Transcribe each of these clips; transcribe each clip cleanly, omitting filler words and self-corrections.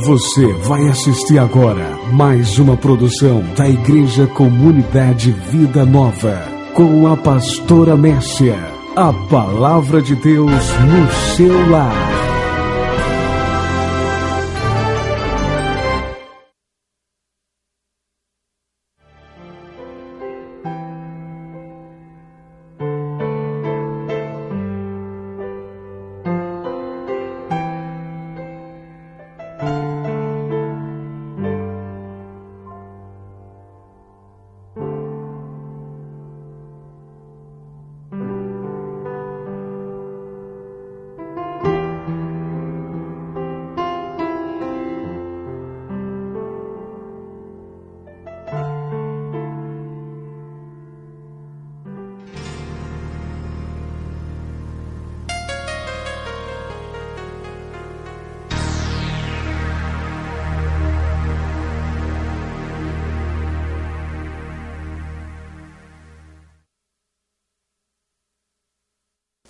Você vai assistir agora mais uma produção da Igreja Comunidade Vida Nova, com a pastora Mércia. A palavra de Deus no seu lar.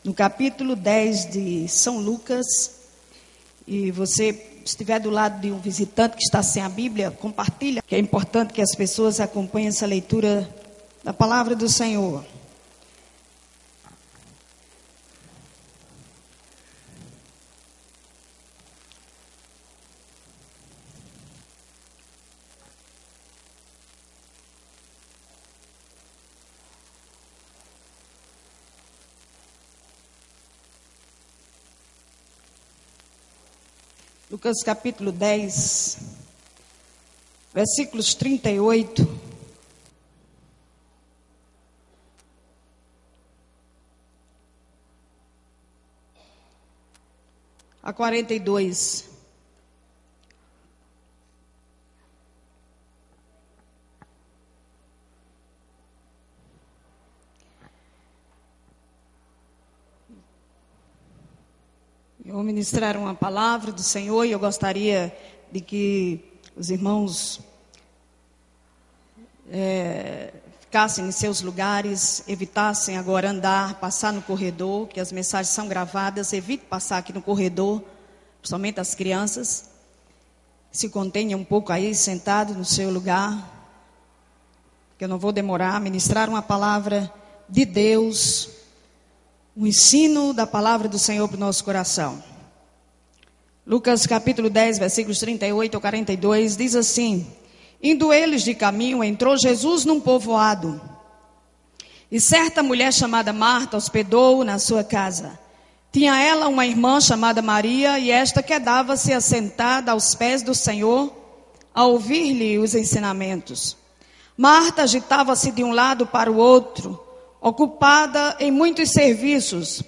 No capítulo 10 de São Lucas, e você estiver do lado de um visitante que está sem a Bíblia, compartilha, que é importante que as pessoas acompanhem essa leitura da palavra do Senhor. Lucas capítulo 10, versículos 38 a 42. Eu vou ministrar uma palavra do Senhor e eu gostaria de que os irmãos ficassem em seus lugares, evitassem agora andar, passar no corredor, que as mensagens são gravadas, evite passar aqui no corredor, principalmente as crianças. Se contenha um pouco aí, sentado no seu lugar, que eu não vou demorar a ministrar uma palavra de Deus, o ensino da palavra do Senhor para o nosso coração. Lucas capítulo 10, versículos 38 a 42, diz assim: Indo eles de caminho, entrou Jesus num povoado, e certa mulher chamada Marta hospedou-o na sua casa. Tinha ela uma irmã chamada Maria, e esta quedava-se assentada aos pés do Senhor, a ouvir-lhe os ensinamentos. Marta agitava-se de um lado para o outro, ocupada em muitos serviços.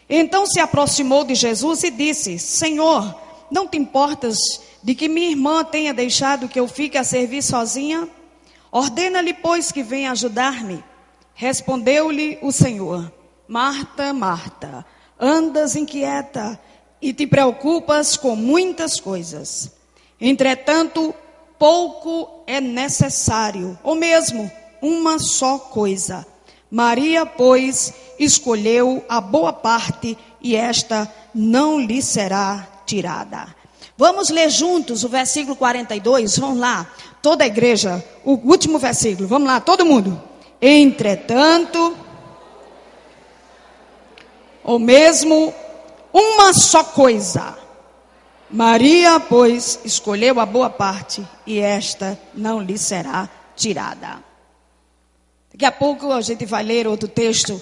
Então se aproximou de Jesus e disse: Senhor, não te importas de que minha irmã tenha deixado que eu fique a servir sozinha? Ordena-lhe, pois, que venha ajudar-me. Respondeu-lhe o Senhor: Marta, Marta, andas inquieta e te preocupas com muitas coisas. Entretanto, pouco é necessário, ou mesmo uma só coisa. Maria, pois, escolheu a boa parte, e esta não lhe será tirada. Vamos ler juntos o versículo 42, vamos lá, toda a igreja, o último versículo, vamos lá, todo mundo. Entretanto, ou mesmo uma só coisa. Maria, pois, escolheu a boa parte, e esta não lhe será tirada. Daqui a pouco a gente vai ler outro texto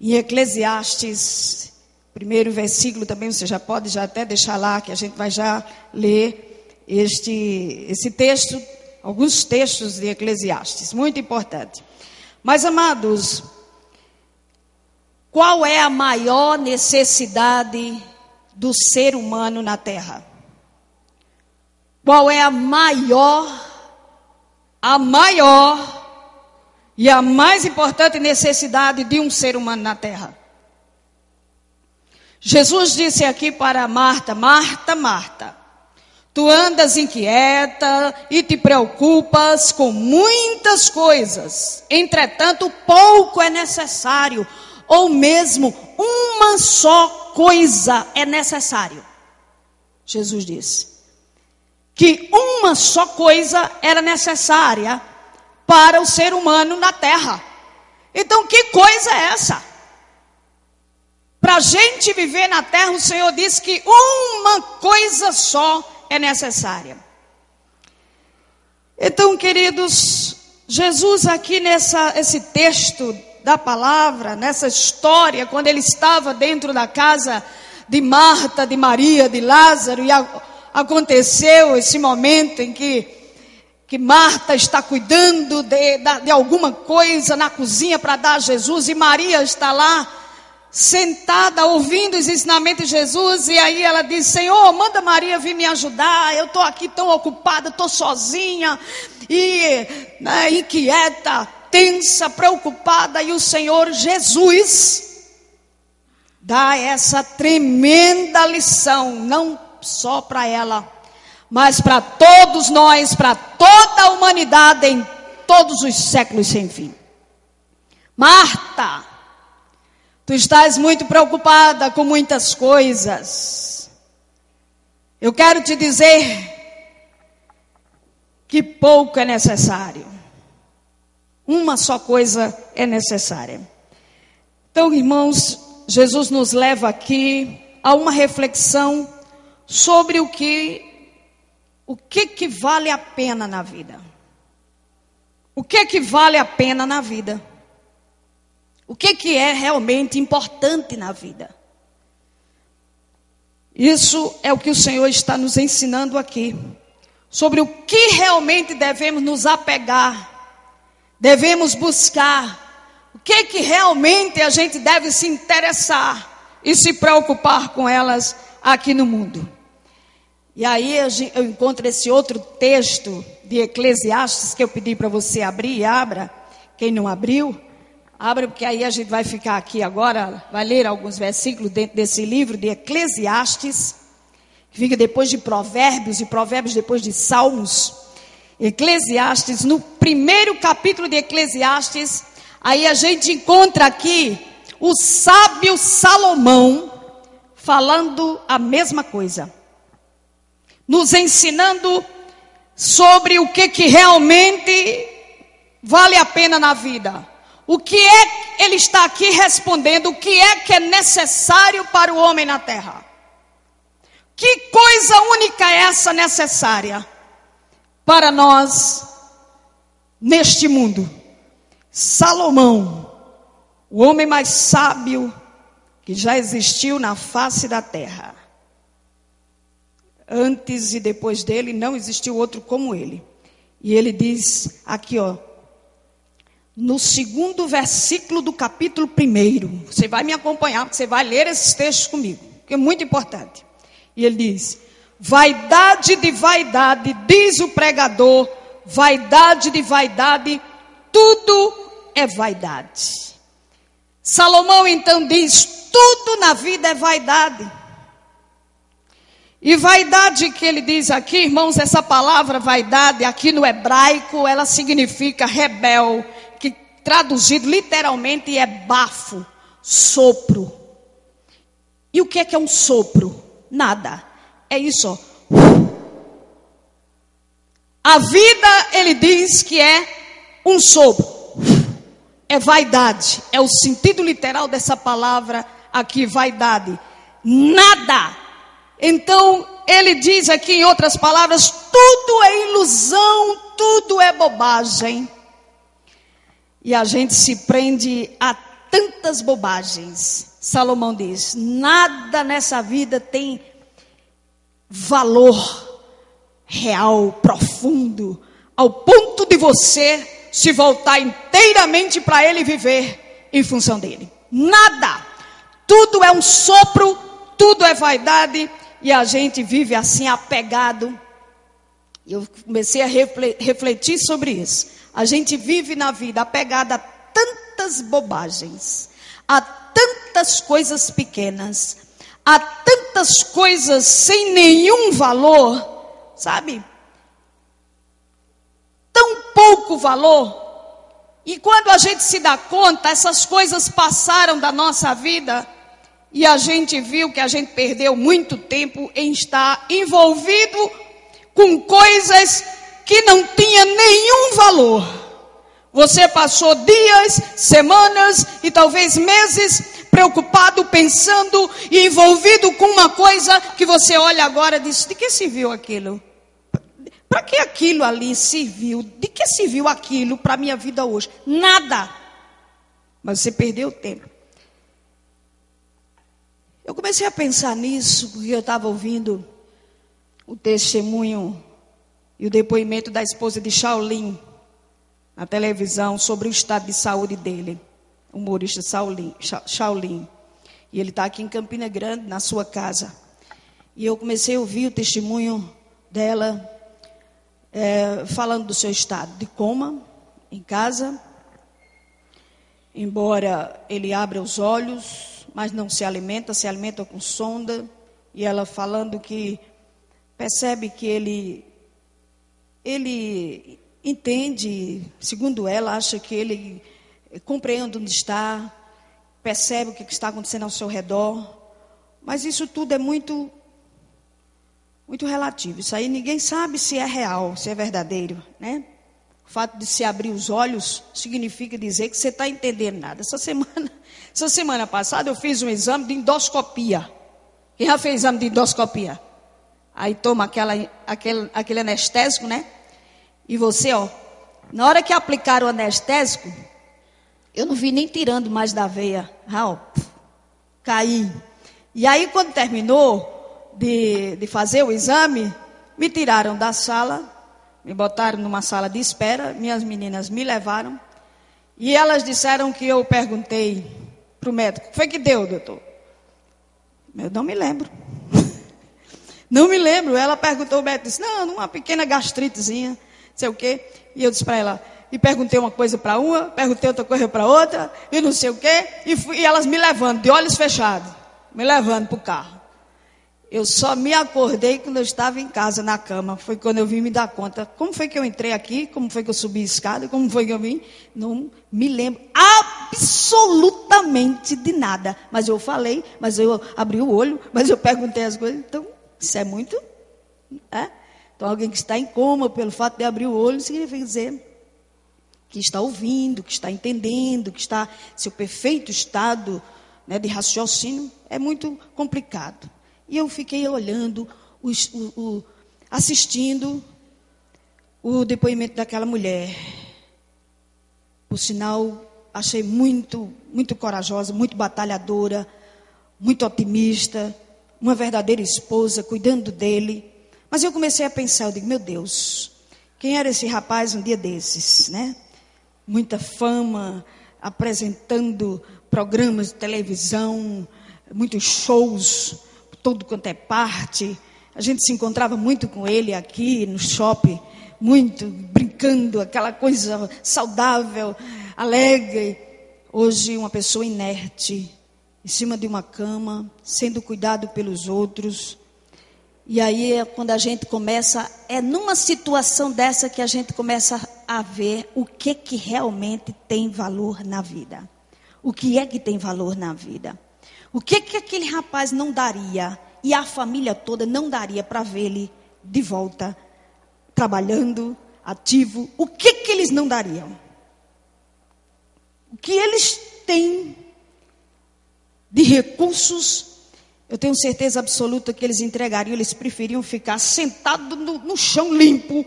em Eclesiastes, primeiro versículo também, você já pode até deixar lá, que a gente vai já ler esse texto, alguns textos de Eclesiastes, muito importante. Mas, amados, qual é a maior necessidade do ser humano na terra? Qual é a maior e a mais importante necessidade de um ser humano na terra? Jesus disse aqui para Marta: Marta, Marta, tu andas inquieta e te preocupas com muitas coisas. Entretanto, pouco é necessário, ou mesmo uma só coisa é necessário. Jesus disse: que uma só coisa era necessária para o ser humano na terra. Então, que coisa é essa? Para a gente viver na terra, o Senhor diz que uma coisa só é necessária. Então, queridos, Jesus aqui esse texto da palavra, nessa história, quando ele estava dentro da casa de Marta, de Maria, de Lázaro, e aconteceu esse momento em que Marta está cuidando de alguma coisa na cozinha para dar a Jesus, e Maria está lá sentada ouvindo os ensinamentos de Jesus, e aí ela diz: Senhor, manda Maria vir me ajudar, eu estou aqui tão ocupada, estou sozinha, e inquieta, tensa, preocupada, e o Senhor Jesus dá essa tremenda lição, não só para ela, mas para todos nós, para toda a humanidade, em todos os séculos sem fim. Marta, tu estás muito preocupada com muitas coisas. Eu quero te dizer que pouco é necessário. Uma só coisa é necessária. Então, irmãos, Jesus nos leva aqui a uma reflexão sobre o que vale a pena na vida. O que vale a pena na vida? O que é realmente importante na vida? Isso é o que o Senhor está nos ensinando aqui. Sobre o que realmente devemos nos apegar, devemos buscar, o que realmente a gente deve se interessar e se preocupar com elas aqui no mundo. E aí eu encontro esse outro texto de Eclesiastes que eu pedi para você abrir, e abra. Quem não abriu, abra, porque aí a gente vai ficar aqui agora, vai ler alguns versículos dentro desse livro de Eclesiastes, que fica depois de Provérbios, e Provérbios depois de Salmos. Eclesiastes, no primeiro capítulo de Eclesiastes, aí a gente encontra aqui o sábio Salomão falando a mesma coisa, nos ensinando sobre o que realmente vale a pena na vida. O que é, ele está aqui respondendo, o que é necessário para o homem na terra. Que coisa única é essa necessária para nós neste mundo? Salomão, o homem mais sábio que já existiu na face da terra. Antes e depois dele não existiu outro como ele. E ele diz aqui, no segundo versículo do capítulo 1, você vai me acompanhar, porque você vai ler esses textos comigo, que é muito importante. E ele diz: vaidade de vaidade, diz o pregador, vaidade de vaidade, tudo é vaidade. Salomão então diz: tudo na vida é vaidade. E vaidade que ele diz aqui, irmãos, essa palavra vaidade aqui no hebraico, ela significa rebel, que traduzido literalmente é bafo, sopro. E o que é um sopro? Nada, é isso. A vida, ele diz que é um sopro, é vaidade, é o sentido literal dessa palavra aqui, vaidade, nada. Então, ele diz aqui em outras palavras, tudo é ilusão, tudo é bobagem. E a gente se prende a tantas bobagens. Salomão diz, nada nessa vida tem valor real, profundo, ao ponto de você se voltar inteiramente para ele e viver em função dele. Nada. Tudo é um sopro, tudo é vaidade. E a gente vive assim apegado. Eu comecei a refletir sobre isso. A gente vive na vida apegado a tantas bobagens, a tantas coisas pequenas, a tantas coisas sem nenhum valor, sabe? Tão pouco valor. E quando a gente se dá conta, essas coisas passaram da nossa vida. E a gente viu que a gente perdeu muito tempo em estar envolvido com com coisas que não tinham nenhum valor. Você passou dias, semanas e talvez meses preocupado, pensando e envolvido com uma coisa que você olha agora e diz: de que serviu aquilo? Para que aquilo ali serviu? De que serviu aquilo para a minha vida hoje? Nada. Mas você perdeu tempo. Eu comecei a pensar nisso porque eu estava ouvindo o testemunho e o depoimento da esposa de Shaolin na televisão sobre o estado de saúde dele, o humorista Shaolin. E ele está aqui em Campina Grande, na sua casa. E eu comecei a ouvir o testemunho dela, falando do seu estado de coma, em casa. Embora ele abra os olhos, mas não se alimenta com sonda. E ela falando que percebe que ele entende, segundo ela, acha que ele compreende onde está, percebe o que está acontecendo ao seu redor, mas isso tudo é muito relativo. Isso aí ninguém sabe se é real, se é verdadeiro, né? O fato de se abrir os olhos significa dizer que você está entendendo nada. Essa semana passada eu fiz um exame de endoscopia. Quem já fez exame de endoscopia? Aí toma aquele anestésico, né? E você, na hora que aplicaram o anestésico, eu não vi nem tirando mais da veia. Caí. E aí, quando terminou de fazer o exame, me tiraram da sala, me botaram numa sala de espera, minhas meninas me levaram, e elas disseram que eu perguntei para o médico: o que foi que deu, doutor? Eu não me lembro. Não me lembro. Ela perguntou, o médico disse: não, uma pequena gastritezinha. Sei o quê, e eu disse para ela, e perguntei uma coisa para uma, perguntei outra coisa para outra, e não sei o quê, e elas me levando, de olhos fechados, me levando para o carro. Eu só me acordei quando eu estava em casa, na cama, foi quando eu vim me dar conta, como foi que eu entrei aqui, como foi que eu subi a escada, como foi que eu vim, não me lembro absolutamente de nada, mas eu falei, mas eu abri o olho, mas eu perguntei as coisas, então, isso é muito, Então, alguém que está em coma, pelo fato de abrir o olho, significa dizer que está ouvindo, que está entendendo, que está em seu perfeito estado, né, de raciocínio. É muito complicado. E eu fiquei olhando, assistindo o depoimento daquela mulher. Por sinal, achei muito, muito corajosa, muito batalhadora, muito otimista, uma verdadeira esposa, cuidando dele. Mas eu comecei a pensar, eu digo, meu Deus, quem era esse rapaz um dia desses, né? Muita fama, apresentando programas de televisão, muitos shows, todo quanto é parte. A gente se encontrava muito com ele aqui no shopping, muito brincando, aquela coisa saudável, alegre. Hoje uma pessoa inerte, em cima de uma cama, sendo cuidado pelos outros. E aí é quando a gente começa, numa situação dessa que a gente começa a ver o que realmente tem valor na vida. O que é que tem valor na vida? O que aquele rapaz não daria e a família toda não daria para ver ele de volta, trabalhando, ativo? O que eles não dariam? O que eles têm de recursos? Eu tenho certeza absoluta que eles entregariam, eles preferiam ficar sentados no chão limpo,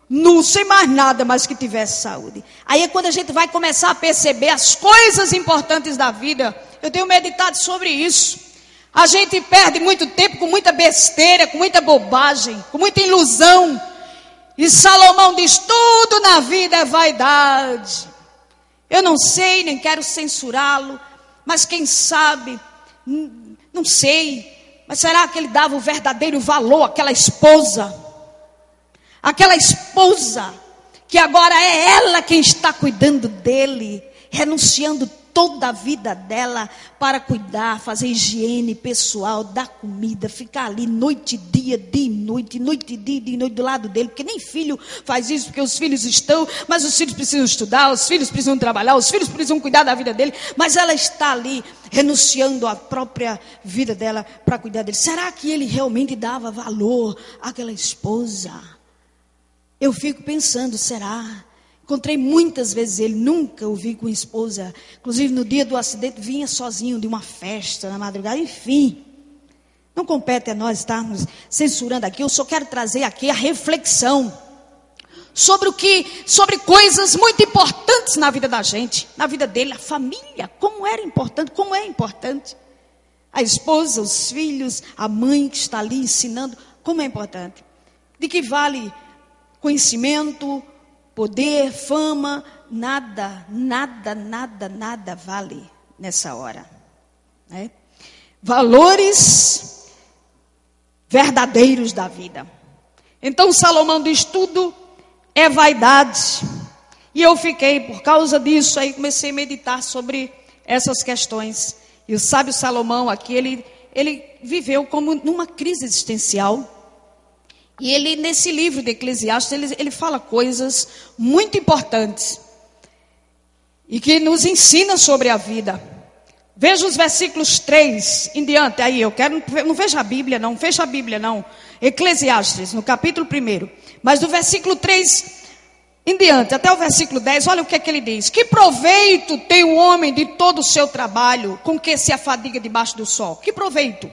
nu, sem mais nada, mas que tivesse saúde. Aí é quando a gente vai começar a perceber as coisas importantes da vida. Eu tenho meditado sobre isso. A gente perde muito tempo com muita besteira, com muita bobagem, com muita ilusão. E Salomão diz, tudo na vida é vaidade. Eu não sei, nem quero censurá-lo, mas quem sabe... Não sei, mas será que ele dava o verdadeiro valor àquela esposa? Aquela esposa que agora é ela quem está cuidando dele, renunciando toda a vida dela para cuidar, fazer higiene pessoal, dar comida, ficar ali noite e dia e noite do lado dele, porque nem filho faz isso, porque os filhos estão, mas os filhos precisam estudar, os filhos precisam trabalhar, os filhos precisam cuidar da vida dele, mas ela está ali renunciando à própria vida dela para cuidar dele. Será que ele realmente dava valor àquela esposa? Eu fico pensando, será? Encontrei muitas vezes ele, nunca o vi com esposa. Inclusive no dia do acidente vinha sozinho de uma festa na madrugada. Enfim, não compete a nós estarmos censurando aqui. Eu só quero trazer aqui a reflexão sobre coisas muito importantes na vida da gente, na vida dele, a família, como era importante, como é importante. A esposa, os filhos, a mãe que está ali ensinando, como é importante. De que vale conhecimento, poder, fama, nada vale nessa hora. Né? Valores verdadeiros da vida. Então Salomão diz, tudo é vaidade. E eu fiquei, por causa disso, aí comecei a meditar sobre essas questões. E o sábio Salomão aqui, ele viveu como numa crise existencial. E ele, nesse livro de Eclesiastes, ele fala coisas muito importantes. E que nos ensina sobre a vida. Veja os versículos 3 em diante. Aí, eu quero, não fecha a Bíblia não. Eclesiastes, no capítulo 1. Mas do versículo 3 em diante, até o versículo 10, olha o que é que ele diz. Que proveito tem o homem de todo o seu trabalho, com que se afadiga debaixo do sol? Que proveito?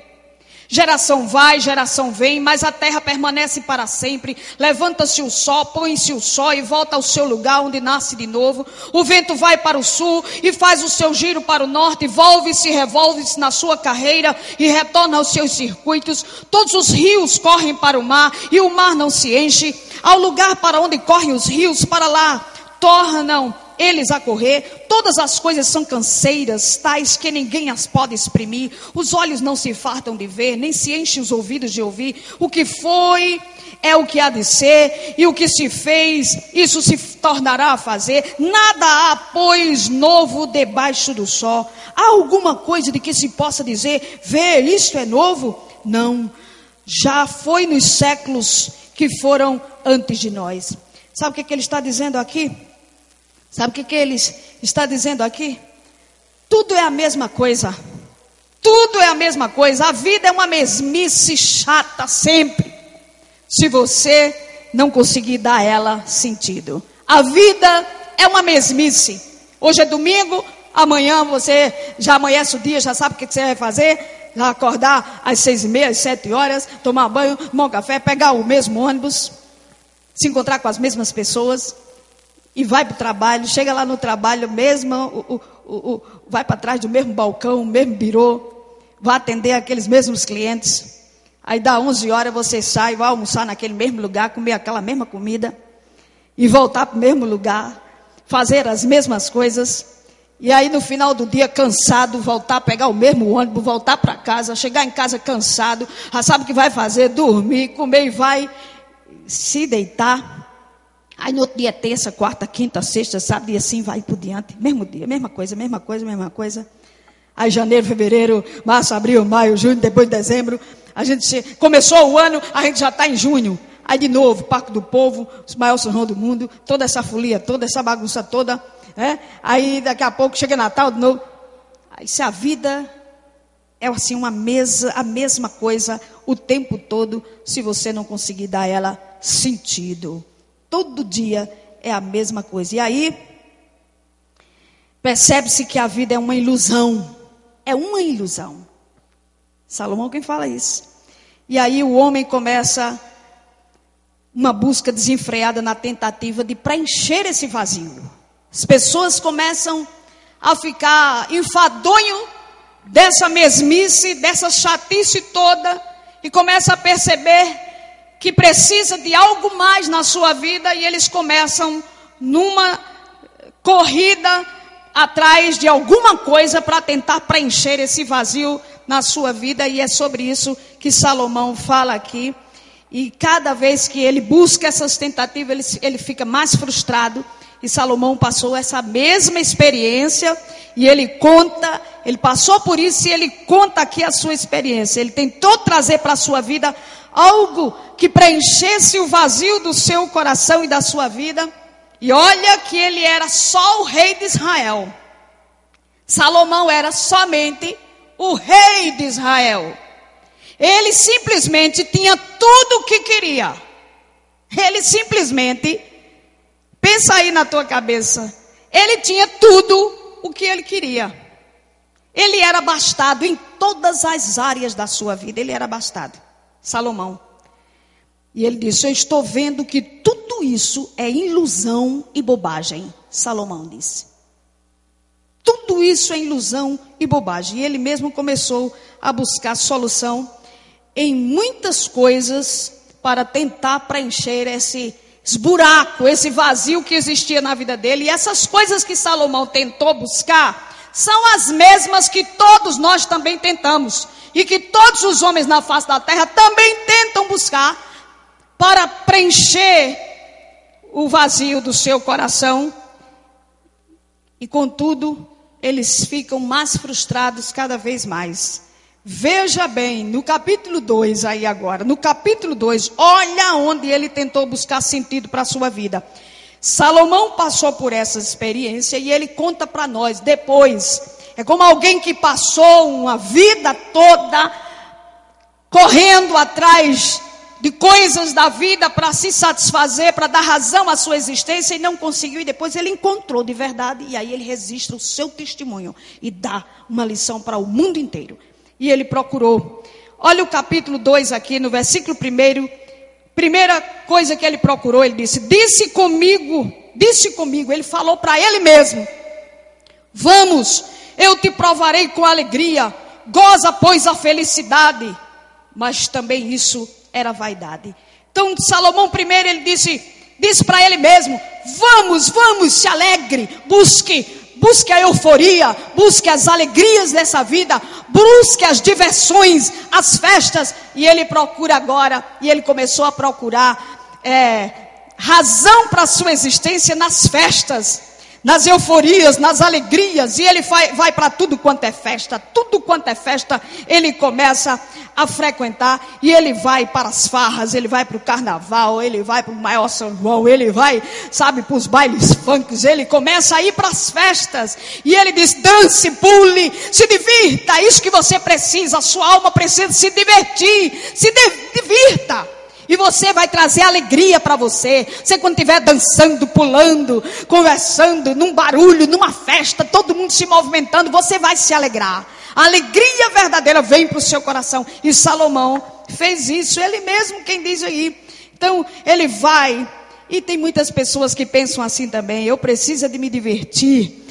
Geração vai, geração vem, mas a terra permanece para sempre. Levanta-se o sol, põe-se o sol e volta ao seu lugar onde nasce de novo. O vento vai para o sul e faz o seu giro para o norte. Volve-se, revolve-se na sua carreira e retorna aos seus circuitos. Todos os rios correm para o mar e o mar não se enche. Ao lugar para onde correm os rios, para lá tornam eles a correr. Todas as coisas são canseiras, tais que ninguém as pode exprimir. Os olhos não se fartam de ver, nem se enchem os ouvidos de ouvir. O que foi é o que há de ser, e o que se fez, isso se tornará a fazer. Nada há, pois, novo debaixo do sol. Há alguma coisa de que se possa dizer, vê, isto é novo? Não, já foi nos séculos que foram antes de nós. Sabe o que ele está dizendo aqui? Sabe o que ele está dizendo aqui? Tudo é a mesma coisa. Tudo é a mesma coisa. A vida é uma mesmice chata sempre, se você não conseguir dar a ela sentido. A vida é uma mesmice. Hoje é domingo, amanhã você já amanhece o dia, já sabe o que você vai fazer. Já acordar às 6h30, às 7 horas, tomar banho, tomar um café, pegar o mesmo ônibus, se encontrar com as mesmas pessoas. E vai para o trabalho, chega lá no trabalho, vai para trás do mesmo balcão, o mesmo birô, vai atender aqueles mesmos clientes. Aí dá 11 horas, você sai, vai almoçar naquele mesmo lugar, comer aquela mesma comida, e voltar para o mesmo lugar, fazer as mesmas coisas. E aí no final do dia, cansado, voltar a pegar o mesmo ônibus, voltar para casa, chegar em casa cansado, já sabe o que vai fazer, dormir, comer e vai se deitar. Aí no outro dia, terça, quarta, quinta, sexta, sábado, e assim vai por diante. Mesmo dia, mesma coisa. Aí janeiro, fevereiro, março, abril, maio, junho, depois de dezembro. A gente começou o ano, a gente já está em junho. Aí de novo, Parque do Povo, o maior São João do mundo, toda essa folia, toda essa bagunça toda. Aí daqui a pouco chega Natal de novo. Aí se a vida é assim a mesma coisa o tempo todo, se você não conseguir dar a ela sentido. Todo dia é a mesma coisa. E aí, percebe-se que a vida é uma ilusão. É uma ilusão. Salomão quem fala isso. E aí o homem começa uma busca desenfreada na tentativa de preencher esse vazio. As pessoas começam a ficar enfadonho dessa mesmice, dessa chatice toda. E começam a perceber que precisa de algo mais na sua vida, e eles começam numa corrida atrás de alguma coisa para tentar preencher esse vazio na sua vida, e é sobre isso que Salomão fala aqui. E cada vez que ele busca essas tentativas, ele fica mais frustrado E Salomão passou essa mesma experiência e ele conta, ele passou por isso e ele conta aqui a sua experiência. Ele tentou trazer para a sua vida algo que preenchesse o vazio do seu coração e da sua vida. E olha que ele era só o rei de Israel. Salomão era somente o rei de Israel. Ele simplesmente tinha tudo o que queria. Ele simplesmente, pensa aí na tua cabeça, ele tinha tudo o que ele queria. Ele era abastado em todas as áreas da sua vida. Ele era abastado, Salomão. E ele disse, eu estou vendo que tudo isso é ilusão e bobagem. Salomão disse. Tudo isso é ilusão e bobagem. E ele mesmo começou a buscar solução em muitas coisas para tentar preencher esse buraco, esse vazio que existia na vida dele. E essas coisas que Salomão tentou buscar são as mesmas que todos nós também tentamos. E que todos os homens na face da terra também tentam buscar para preencher o vazio do seu coração. E contudo, eles ficam mais frustrados cada vez mais. Veja bem, no capítulo 2 aí agora, no capítulo 2, olha onde ele tentou buscar sentido para a sua vida. Salomão passou por essa experiência e ele conta para nós depois. É como alguém que passou uma vida toda correndo atrás de coisas da vida para se satisfazer, para dar razão à sua existência e não conseguiu. E depois ele encontrou de verdade e aí ele registra o seu testemunho e dá uma lição para o mundo inteiro. E ele procurou. Olha o capítulo 2 aqui, no versículo 1. Primeira coisa que ele procurou, ele disse comigo, ele falou para ele mesmo. Vamos, eu te provarei com alegria, goza, pois, a felicidade. Mas também isso era vaidade. Então Salomão primeiro, ele disse para ele mesmo, vamos, se alegre, busque a euforia, busque as alegrias dessa vida, busque as diversões, as festas. E ele procura agora, e ele começou a procurar razão para a sua existência nas festas, nas euforias, nas alegrias. E ele vai para tudo quanto é festa, ele começa a frequentar. E ele vai para as farras, ele vai para o carnaval, ele vai para o maior São João, ele vai, para os bailes funks, ele começa a ir para as festas. E ele diz, dance, pule, se divirta, é isso que você precisa, a sua alma precisa se divertir, divirta. E você vai trazer alegria para você. Você quando estiver dançando, pulando, conversando, num barulho, numa festa, todo mundo se movimentando, você vai se alegrar. A alegria verdadeira vem para o seu coração. E Salomão fez isso, ele mesmo quem diz aí. Então ele vai, e tem muitas pessoas que pensam assim também, eu preciso de me divertir.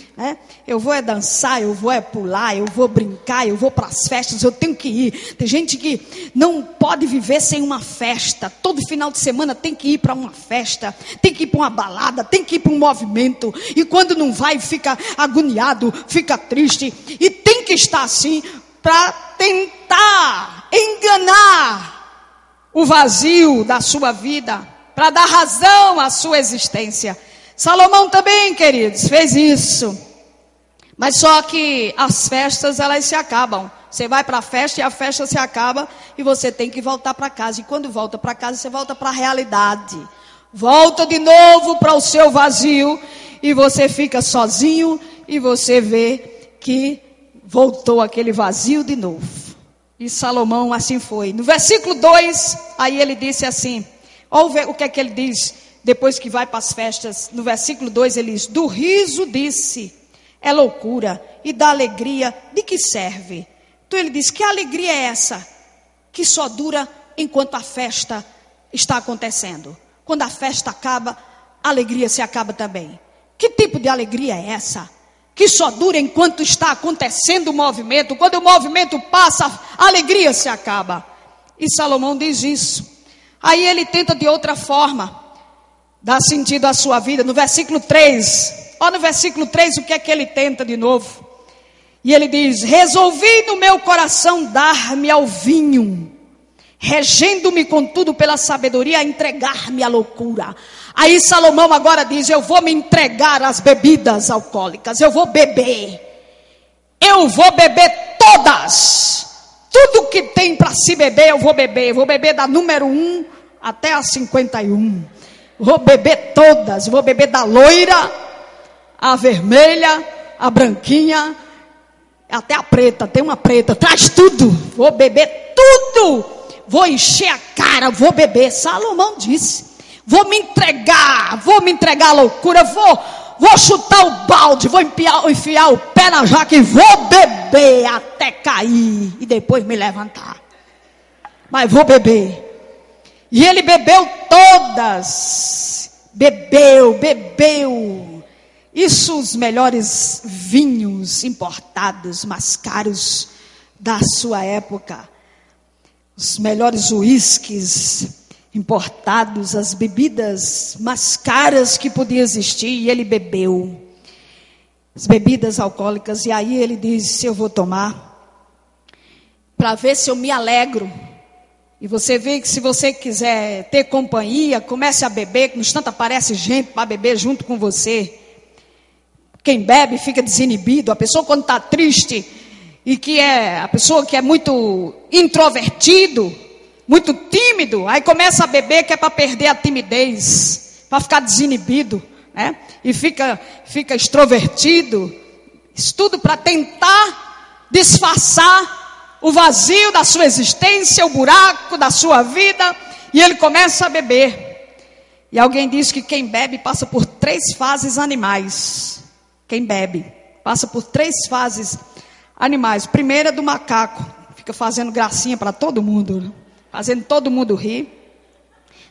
Eu vou dançar, eu vou pular, eu vou brincar, eu vou para as festas, eu tenho que ir. Tem gente que não pode viver sem uma festa. Todo final de semana tem que ir para uma festa, tem que ir para uma balada, tem que ir para um movimento. E quando não vai, fica agoniado, fica triste. E tem que estar assim para tentar enganar o vazio da sua vida, para dar razão à sua existência. Salomão também, queridos, fez isso. Mas só que as festas, elas se acabam. Você vai para a festa e a festa se acaba e você tem que voltar para casa. E quando volta para casa, você volta para a realidade. Volta de novo para o seu vazio e você fica sozinho e você vê que voltou aquele vazio de novo. E Salomão assim foi. No versículo 2, aí ele disse assim, olha o que é que ele diz depois que vai para as festas. No versículo 2 ele diz, do riso disse, é loucura, e da alegria, de que serve? Então ele diz, que alegria é essa? Que só dura enquanto a festa está acontecendo. Quando a festa acaba, a alegria se acaba também. Que tipo de alegria é essa? Que só dura enquanto está acontecendo o movimento. Quando o movimento passa, a alegria se acaba. E Salomão diz isso. Aí ele tenta de outra forma dar sentido à sua vida. No versículo 3, olha no versículo 3 o que é que ele tenta de novo. E ele diz, resolvi no meu coração dar-me ao vinho regendo-me contudo pela sabedoria a entregar-me à loucura. Aí Salomão agora diz: eu vou me entregar às bebidas alcoólicas, eu vou beber todas, tudo que tem para se beber eu vou beber da número 1 até a 51, vou beber todas, vou beber da loira, a vermelha, a branquinha, até a preta, tem uma preta, traz tudo, vou beber tudo, vou encher a cara, vou beber. Salomão disse: vou me entregar à loucura, vou chutar o balde, vou enfiar o pé na jaca e vou beber até cair e depois me levantar, mas vou beber. E ele bebeu todas, bebeu, isso, os melhores vinhos importados, mais caros da sua época, os melhores uísques importados, as bebidas mais caras que podia existir, e ele bebeu as bebidas alcoólicas. E aí ele disse: eu vou tomar para ver se eu me alegro. E você vê que se você quiser ter companhia, comece a beber, que no instante aparece gente para beber junto com você. Quem bebe fica desinibido. A pessoa quando está triste, e que é a pessoa que é muito introvertido, muito tímido, aí começa a beber que é para perder a timidez, para ficar desinibido, né? E fica extrovertido. Isso tudo para tentar disfarçar o vazio da sua existência, o buraco da sua vida, e ele começa a beber. E alguém diz que quem bebe passa por 3 fases animais. Quem bebe passa por 3 fases animais. Primeira, do macaco, fica fazendo gracinha para todo mundo, né? Fazendo todo mundo rir.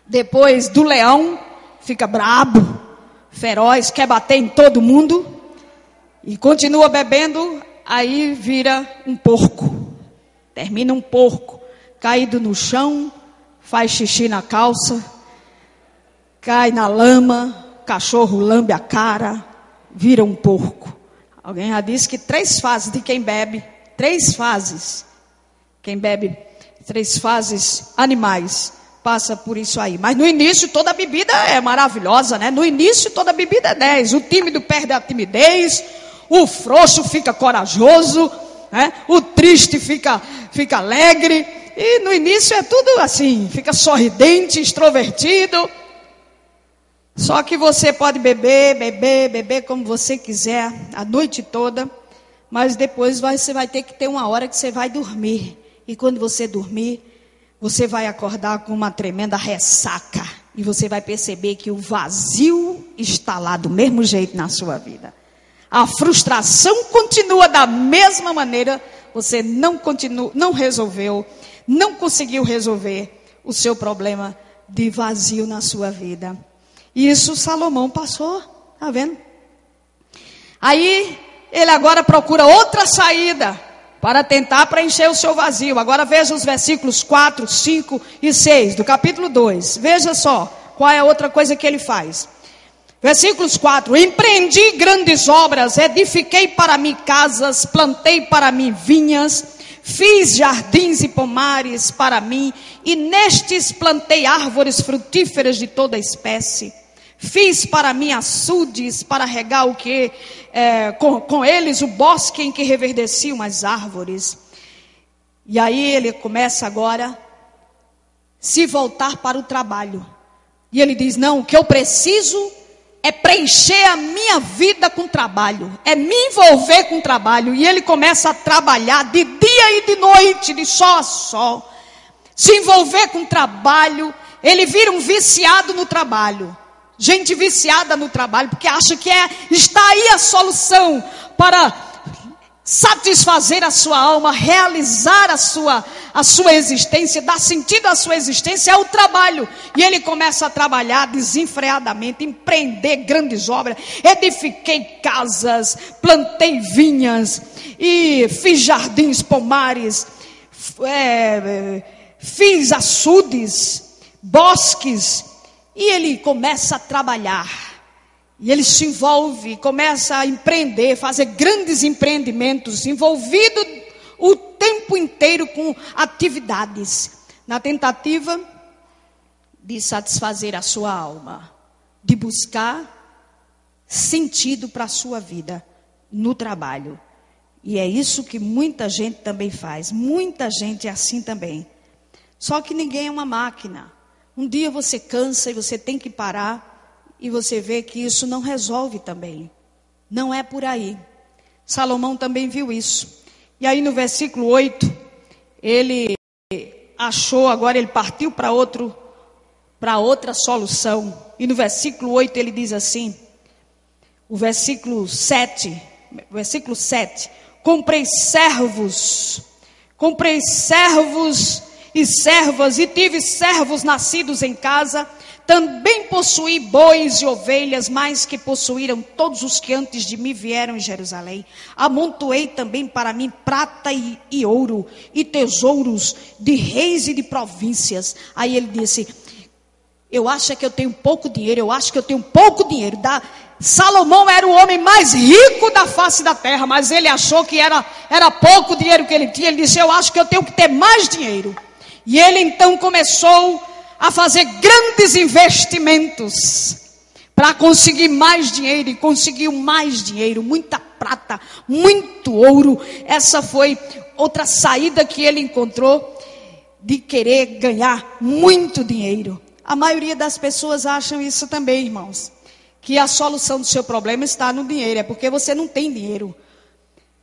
Depois, do leão, fica brabo, feroz, quer bater em todo mundo e continua bebendo. Aí vira um porco, termina um porco, caído no chão, faz xixi na calça, cai na lama, cachorro lambe a cara, vira um porco. Alguém já disse que 3 fases de quem bebe, 3 fases. Quem bebe 3 fases animais passa por isso aí. Mas no início toda bebida é maravilhosa, né? No início toda bebida é 10. O tímido perde a timidez, o frouxo fica corajoso, né? O triste fica alegre. E no início é tudo assim, fica sorridente, extrovertido. Só que você pode beber como você quiser, a noite toda, mas depois você vai ter que ter uma hora que você vai dormir. E quando você dormir, você vai acordar com uma tremenda ressaca. E você vai perceber que o vazio está lá do mesmo jeito na sua vida. A frustração continua da mesma maneira. Você não resolveu, não conseguiu resolver o seu problema de vazio na sua vida. E isso Salomão passou, tá vendo? Aí ele agora procura outra saída para tentar preencher o seu vazio. Agora veja os versículos 4, 5 e 6 do capítulo 2. Veja só qual é a outra coisa que ele faz. Versículos 4: empreendi grandes obras, edifiquei para mim casas, plantei para mim vinhas, fiz jardins e pomares para mim, e nestes plantei árvores frutíferas de toda espécie. Fiz para mim açudes para regar com eles o bosque em que reverdeciam as árvores. E aí ele começa agora a se voltar para o trabalho. E ele diz: não, o que eu preciso é preencher a minha vida com trabalho, é me envolver com trabalho. E ele começa a trabalhar de dia e de noite, de sol a sol, se envolver com trabalho. Ele vira um viciado no trabalho. Gente viciada no trabalho, porque acha que está aí a solução para satisfazer a sua alma, realizar a sua existência, dar sentido à sua existência, é o trabalho. E ele começa a trabalhar desenfreadamente, empreender grandes obras. Edifiquei casas, plantei vinhas, e fiz jardins, pomares, fiz açudes, bosques. E ele começa a trabalhar, e ele se envolve, começa a empreender, fazer grandes empreendimentos, envolvido o tempo inteiro com atividades. na tentativa de satisfazer a sua alma, de buscar sentido para a sua vida no trabalho. E é isso que muita gente também faz. Muita gente é assim também. Só que ninguém é uma máquina. Um dia você cansa e você tem que parar. E você vê que isso não resolve também. Não é por aí. Salomão também viu isso. E aí no versículo 8, ele achou, agora ele partiu para outra solução. E no versículo 8 ele diz assim, o versículo 7, comprei servos e servas, e tive servos nascidos em casa, também possuí bois e ovelhas, mais que possuíram todos os que antes de mim vieram em Jerusalém. Amontoei também para mim prata e ouro, e tesouros de reis e de províncias. Aí ele disse, eu acho que eu tenho pouco dinheiro, Salomão era o homem mais rico da face da terra, mas ele achou que era pouco dinheiro que ele tinha. Ele disse, eu acho que eu tenho que ter mais dinheiro. E ele então começou a fazer grandes investimentos para conseguir mais dinheiro, e conseguiu mais dinheiro, muita prata, muito ouro. Essa foi outra saída que ele encontrou de querer ganhar muito dinheiro. A maioria das pessoas acham isso também, irmãos, que a solução do seu problema está no dinheiro, é porque você não tem dinheiro.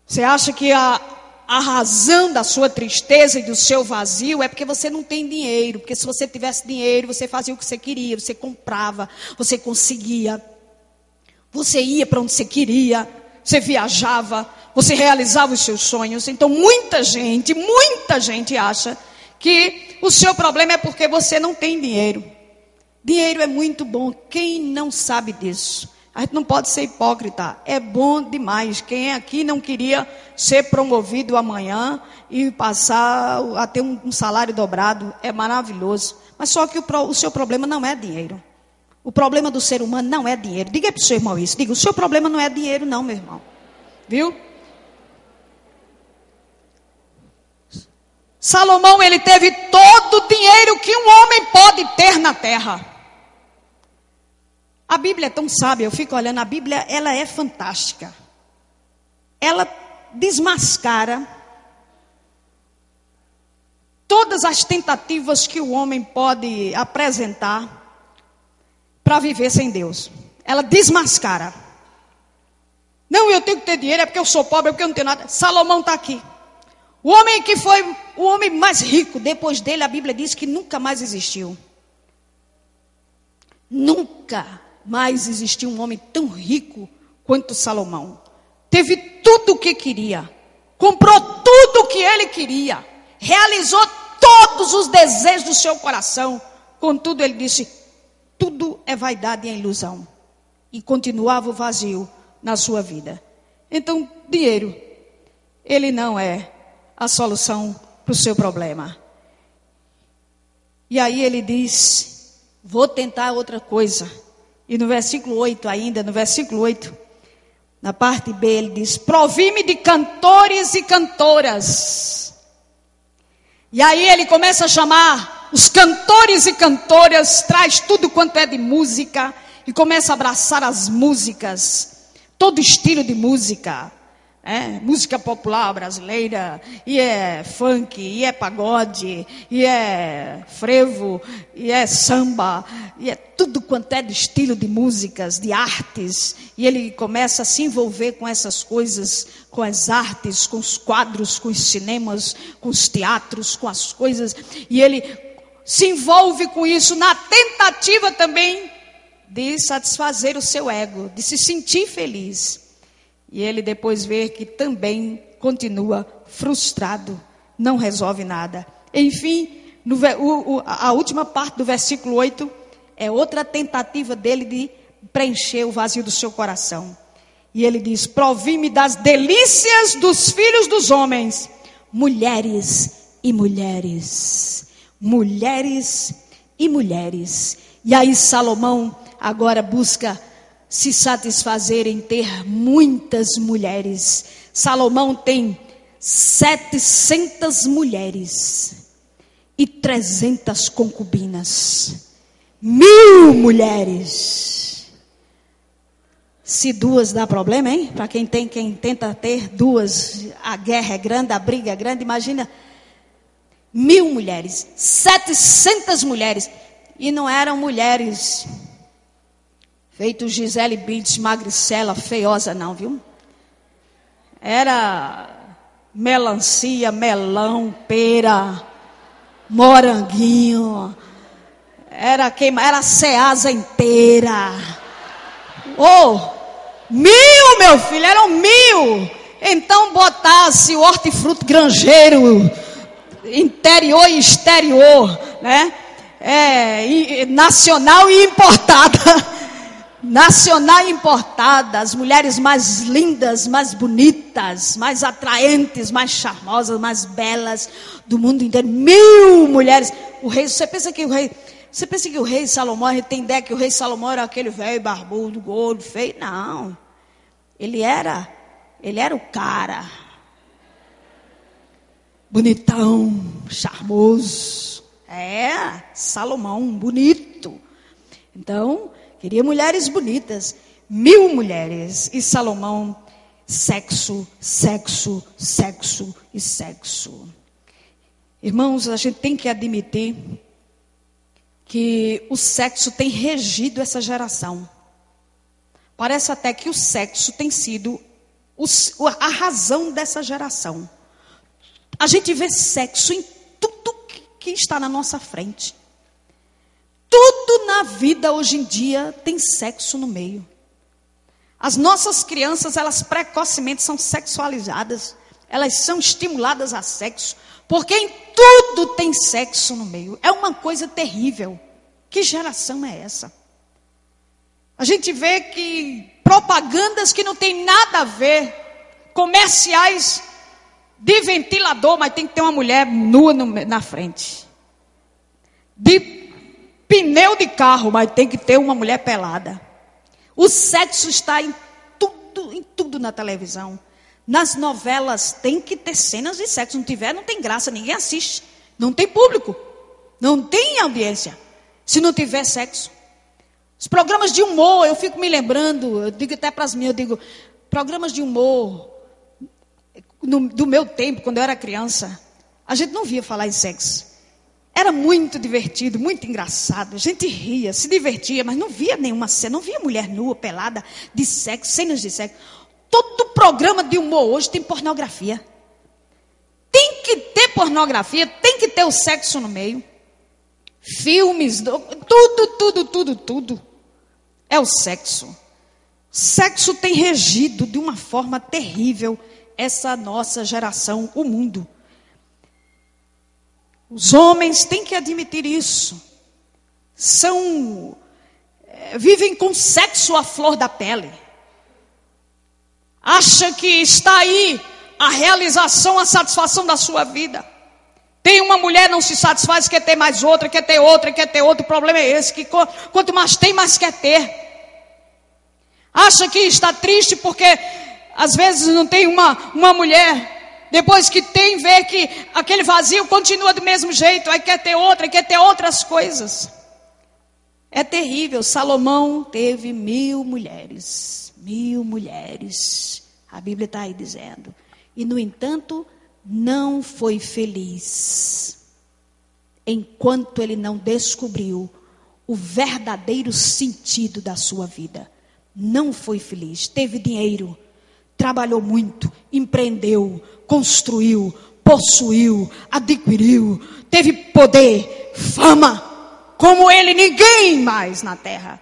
Você acha que a razão da sua tristeza e do seu vazio é porque você não tem dinheiro, porque se você tivesse dinheiro, você fazia o que você queria, você comprava, você conseguia, você ia para onde você queria, você viajava, você realizava os seus sonhos. Então muita gente acha que o seu problema é porque você não tem dinheiro. Dinheiro é muito bom, quem não sabe disso? A gente não pode ser hipócrita, é bom demais. Quem aqui não queria ser promovido amanhã e passar a ter um salário dobrado? É maravilhoso. Mas só que o seu problema não é dinheiro. O problema do ser humano não é dinheiro. Diga para o seu irmão isso, diga, o seu problema não é dinheiro não, meu irmão. Viu? Salomão, ele teve todo o dinheiro que um homem pode ter na terra. A Bíblia é tão sábia, eu fico olhando, a Bíblia, ela é fantástica. Ela desmascara todas as tentativas que o homem pode apresentar para viver sem Deus. Ela desmascara. Não, eu tenho que ter dinheiro, é porque eu sou pobre, é porque eu não tenho nada. Salomão está aqui. O homem que foi o homem mais rico, depois dele a Bíblia diz que nunca mais existiu. Nunca mais existiu um homem tão rico quanto Salomão. Teve tudo o que queria, comprou tudo o que ele queria, realizou todos os desejos do seu coração. Contudo, ele disse, tudo é vaidade e é ilusão. E continuava o vazio na sua vida. Então, dinheiro, ele não é a solução para o seu problema. E aí ele diz, vou tentar outra coisa. E no versículo 8 ainda, na parte B, ele diz, provi-me de cantores e cantoras. E aí ele começa a chamar os cantores e cantoras, traz tudo quanto é de música, e começa a abraçar as músicas, todo estilo de música. Música popular brasileira, e é funk, e é pagode, e é frevo, e é samba, e é tudo quanto é de estilo de músicas, de artes. E ele começa a se envolver com essas coisas, com as artes, com os quadros, com os cinemas, com os teatros, com as coisas. E ele se envolve com isso na tentativa também de satisfazer o seu ego, de se sentir feliz. E ele depois vê que também continua frustrado, não resolve nada. Enfim, a última parte do versículo 8 é outra tentativa dele de preencher o vazio do seu coração. E ele diz, provi-me das delícias dos filhos dos homens, mulheres e mulheres. Mulheres e mulheres. E aí Salomão agora busca se satisfazer em ter muitas mulheres. Salomão tem 700 mulheres. e 300 concubinas. 1000 mulheres. Se 2 dá problema, hein? Para quem tenta ter 2, a guerra é grande, a briga é grande. Imagina 1000 mulheres, 700 mulheres. E não eram mulheres feito Gisele Bündchen, magricela, feiosa não, viu? Era melancia, melão, pera, moranguinho. Era a Ceasa inteira. 1000, meu filho, eram 1000. Então botasse o hortifruto granjeiro, interior e exterior, né? Nacional e importada. Nacional e importada, as mulheres mais lindas, mais bonitas, mais atraentes, mais charmosas, mais belas do mundo inteiro. 1000 mulheres. O rei, você pensa que o rei Salomão, a gente tem ideia que o rei Salomão era aquele velho barbudo, gordo, feio? Não. Ele era o cara. Bonitão, charmoso. Salomão, bonito. Então, queria mulheres bonitas. 1000 mulheres. E Salomão, sexo, sexo, sexo e sexo. Irmãos, a gente tem que admitir que o sexo tem regido essa geração. Parece até que o sexo tem sido a razão dessa geração. A gente vê sexo em tudo que está na nossa frente. Tudo na vida hoje em dia tem sexo no meio. As nossas crianças, elas precocemente são sexualizadas. Elas são estimuladas a sexo. Porque em tudo tem sexo no meio. É uma coisa terrível. Que geração é essa? A gente vê que propagandas que não tem nada a ver. Comerciais de ventilador, mas tem que ter uma mulher nua na frente. De pneu de carro, mas tem que ter uma mulher pelada. O sexo está em tudo na televisão. Nas novelas tem que ter cenas de sexo. Não tiver, não tem graça, ninguém assiste. Não tem público. Não tem audiência. Se não tiver sexo. Os programas de humor, eu fico me lembrando, eu digo até para as minhas, programas de humor, do meu tempo, quando eu era criança, a gente não via falar em sexo. Era muito divertido, muito engraçado. A gente ria, se divertia, mas não via nenhuma cena, não via mulher nua, pelada, de sexo, cenas de sexo. Todo programa de humor hoje tem pornografia. Tem que ter pornografia, tem que ter o sexo no meio. Filmes, tudo. É o sexo. Sexo tem regido de uma forma terrível essa nossa geração, o mundo. Os homens têm que admitir isso. Vivem com sexo à flor da pele. Acha que está aí a realização, a satisfação da sua vida. Tem uma mulher, não se satisfaz, quer ter mais outra, quer ter outra, quer ter outra. O problema é esse, que quanto mais tem, mais quer ter. Acha que está triste porque às vezes não tem uma mulher. Depois que tem, vê que aquele vazio continua do mesmo jeito. Aí quer ter outra, quer ter outras coisas. É terrível. Salomão teve 1000 mulheres. 1000 mulheres. A Bíblia está aí dizendo. E no entanto, não foi feliz. Enquanto ele não descobriu o verdadeiro sentido da sua vida. Não foi feliz. Teve dinheiro. Trabalhou muito. Empreendeu. Construiu. Possuiu. Adquiriu. Teve poder. Fama. Como ele, ninguém mais na terra.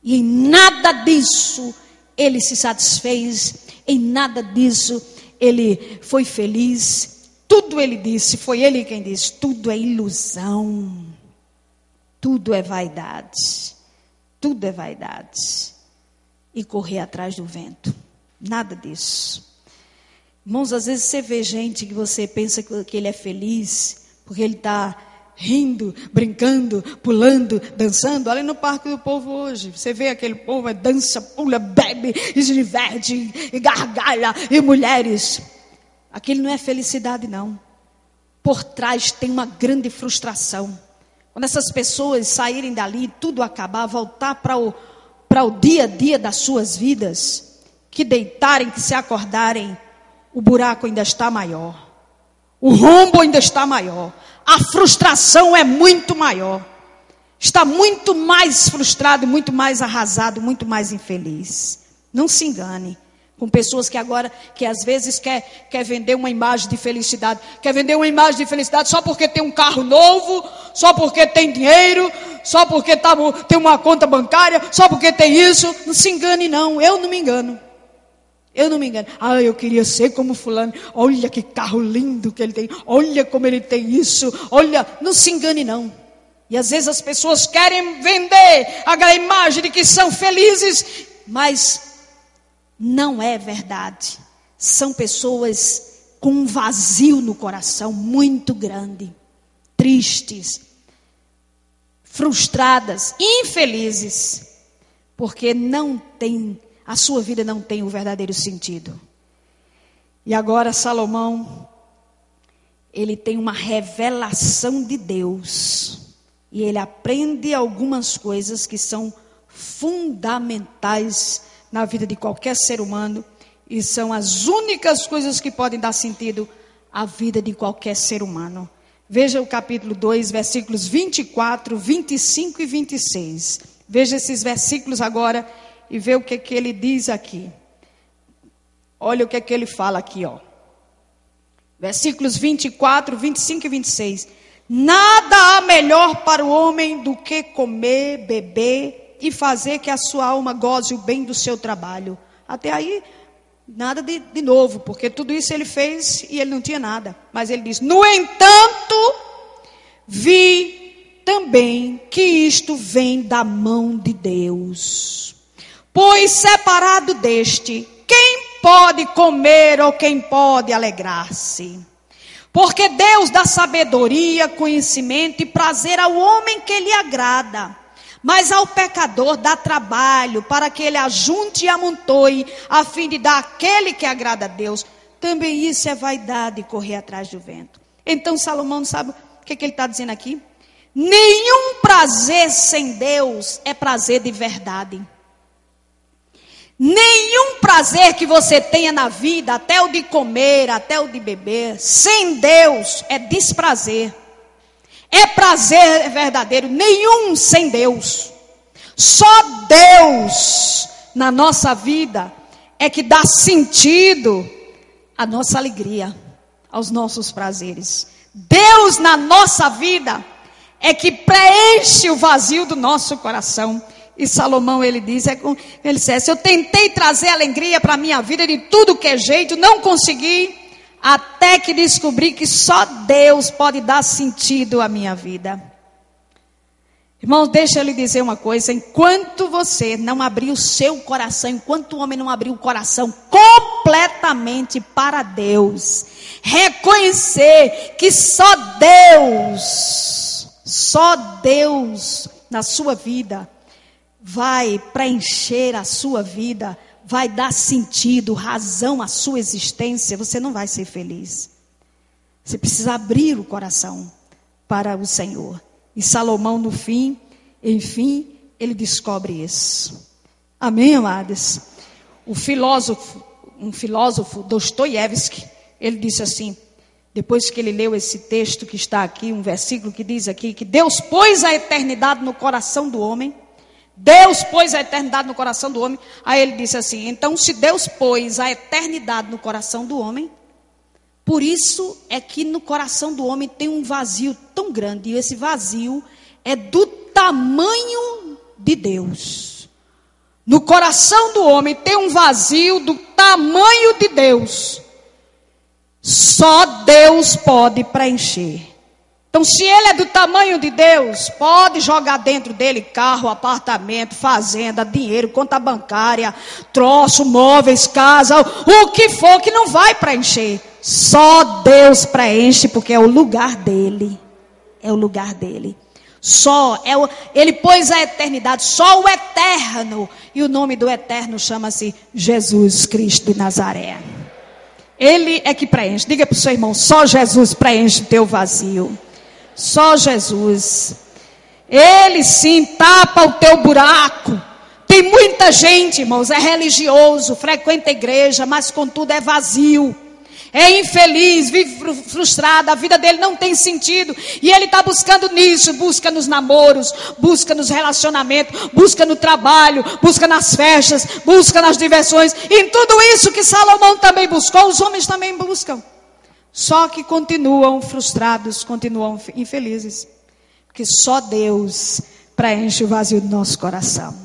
E em nada disso ele se satisfez. Em nada disso ele foi feliz. Tudo ele disse, foi ele quem disse, tudo é ilusão. Tudo é vaidade. Tudo é vaidade. E correr atrás do vento. Nada disso. Irmãos, às vezes você vê gente que você pensa que ele é feliz, porque ele está rindo, brincando, pulando, dançando. Olha no Parque do Povo hoje. Você vê aquele povo, dança, pula, bebe, e se diverte, e gargalha, e mulheres. Aquilo não é felicidade, não. por trás tem uma grande frustração. Quando essas pessoas saírem dali, tudo acabar, voltar para o dia a dia das suas vidas, que deitarem, que se acordarem, o buraco ainda está maior. O rombo ainda está maior. A frustração é muito maior. Está muito mais frustrado, muito mais arrasado, muito mais infeliz. Não se engane com pessoas que às vezes quer vender uma imagem de felicidade. Quer vender uma imagem de felicidade só porque tem um carro novo, só porque tem dinheiro, só porque tem uma conta bancária, só porque tem isso. Não se engane não, eu não me engano. Eu não me engano. Eu queria ser como fulano. Olha que carro lindo que ele tem. Olha como ele tem isso. Olha, não se engane não. E às vezes as pessoas querem vender a imagem de que são felizes, mas não é verdade. São pessoas com um vazio no coração muito grande, tristes, frustradas, infelizes, porque a sua vida não tem o verdadeiro sentido. E agora Salomão, ele tem uma revelação de Deus. E ele aprende algumas coisas que são fundamentais na vida de qualquer ser humano. E são as únicas coisas que podem dar sentido à vida de qualquer ser humano. Veja o capítulo 2, versículos 24, 25 e 26. Veja esses versículos agora e vê o que ele diz aqui. Olha o que ele fala aqui, ó. Versículos 24, 25 e 26. Nada há melhor para o homem do que comer, beber e fazer que a sua alma goze o bem do seu trabalho. Até aí, nada de novo, porque tudo isso ele fez e ele não tinha nada. Mas ele diz, no entanto, vi também que isto vem da mão de Deus. Pois separado deste, quem pode comer ou quem pode alegrar-se? Porque Deus dá sabedoria, conhecimento e prazer ao homem que lhe agrada. Mas ao pecador dá trabalho para que ele ajunte e amontoe, a fim de dar àquele que agrada a Deus. Também isso é vaidade, correr atrás do vento. Então Salomão sabe o que ele está dizendo aqui? Nenhum prazer sem Deus é prazer de verdade. Nenhum prazer que você tenha na vida, até o de comer, até o de beber, sem Deus é desprazer. É prazer verdadeiro, nenhum sem Deus. Só Deus na nossa vida é que dá sentido à nossa alegria, aos nossos prazeres. Deus na nossa vida é que preenche o vazio do nosso coração. E Salomão, ele diz, ele disse, eu tentei trazer alegria para a minha vida de tudo que é jeito, não consegui, até que descobri que só Deus pode dar sentido à minha vida. Irmãos, deixa eu lhe dizer uma coisa, enquanto você não abrir o seu coração, enquanto o homem não abrir o coração completamente para Deus, reconhecer que só Deus na sua vida vai preencher a sua vida, vai dar sentido, razão à sua existência, você não vai ser feliz. Você precisa abrir o coração para o Senhor. E Salomão, no fim, enfim, ele descobre isso. Amém, amados? Um filósofo, Dostoiévski, ele disse assim, depois que ele leu esse texto que está aqui, um versículo que diz aqui, que Deus pôs a eternidade no coração do homem. Deus pôs a eternidade no coração do homem. Aí ele disse assim, então se Deus pôs a eternidade no coração do homem, por isso é que no coração do homem tem um vazio tão grande. E esse vazio é do tamanho de Deus. No coração do homem tem um vazio do tamanho de Deus. Só Deus pode preencher. Então, se ele é do tamanho de Deus, pode jogar dentro dele carro, apartamento, fazenda, dinheiro, conta bancária, troço, móveis, casa, o que for que não vai preencher. Só Deus preenche, porque é o lugar dele. É o lugar dele. Ele pôs a eternidade, só o eterno. E o nome do eterno chama-se Jesus Cristo de Nazaré. Ele é que preenche. Diga para o seu irmão, só Jesus preenche o teu vazio. Só Jesus. Ele sim tapa o teu buraco. Tem muita gente, irmãos, é religioso, frequenta a igreja, mas contudo é vazio. É infeliz, vive frustrado, a vida dele não tem sentido. E ele está buscando nisso, busca nos namoros, busca nos relacionamentos, busca no trabalho, busca nas festas, busca nas diversões. E em tudo isso que Salomão também buscou, os homens também buscam. Só que continuam frustrados, continuam infelizes. Porque só Deus preenche o vazio do nosso coração.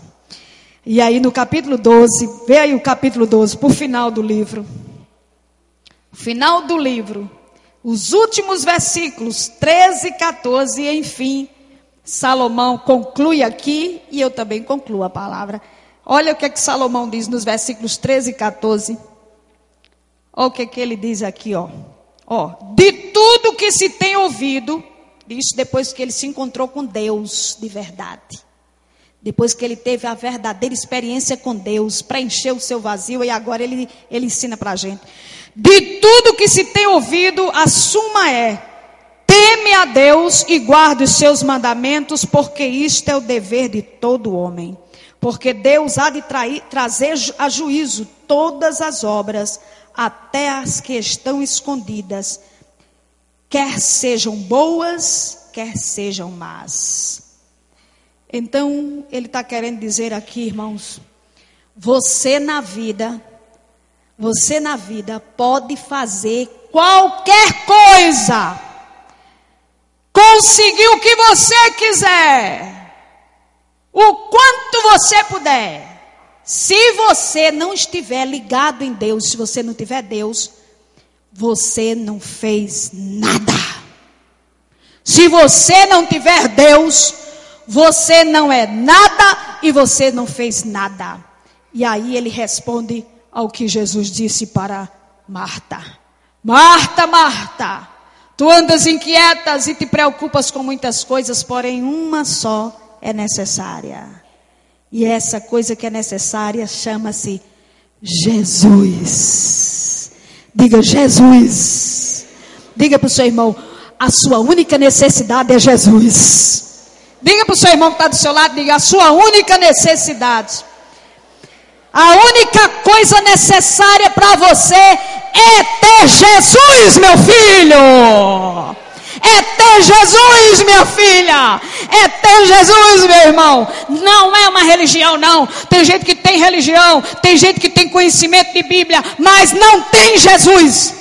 E aí no capítulo 12, vê aí o capítulo 12, por final do livro. Final do livro, os últimos versículos 13 e 14, e enfim, Salomão conclui aqui, e eu também concluo a palavra. Olha o que é que Salomão diz nos versículos 13 e 14. Olha o que é que ele diz aqui, ó. De tudo que se tem ouvido, isso depois que ele se encontrou com Deus de verdade. Depois que ele teve a verdadeira experiência com Deus, preencheu o seu vazio, e agora ele ensina para a gente. De tudo que se tem ouvido, a suma é: teme a Deus e guarde os seus mandamentos, porque isto é o dever de todo homem. Porque Deus há de trazer a juízo todas as obras, até as que estão escondidas, quer sejam boas, quer sejam más. Então, ele está querendo dizer aqui, irmãos, você na vida pode fazer qualquer coisa, conseguir o que você quiser, o quanto você puder. Se você não estiver ligado em Deus, se você não tiver Deus, você não fez nada. Se você não tiver Deus, você não é nada e você não fez nada. E aí ele responde ao que Jesus disse para Marta. Marta, Marta, tu andas inquietas e te preocupas com muitas coisas, porém uma só é necessária. E essa coisa que é necessária chama-se Jesus. Diga Jesus. Diga para o seu irmão, a sua única necessidade é Jesus. Diga para o seu irmão que está do seu lado, diga, a sua única necessidade. A única coisa necessária para você é ter Jesus, meu filho. É ter Jesus, minha filha. É ter Jesus, meu irmão. Não é uma religião, não. Tem gente que tem religião, tem gente que tem conhecimento de Bíblia, mas não tem Jesus.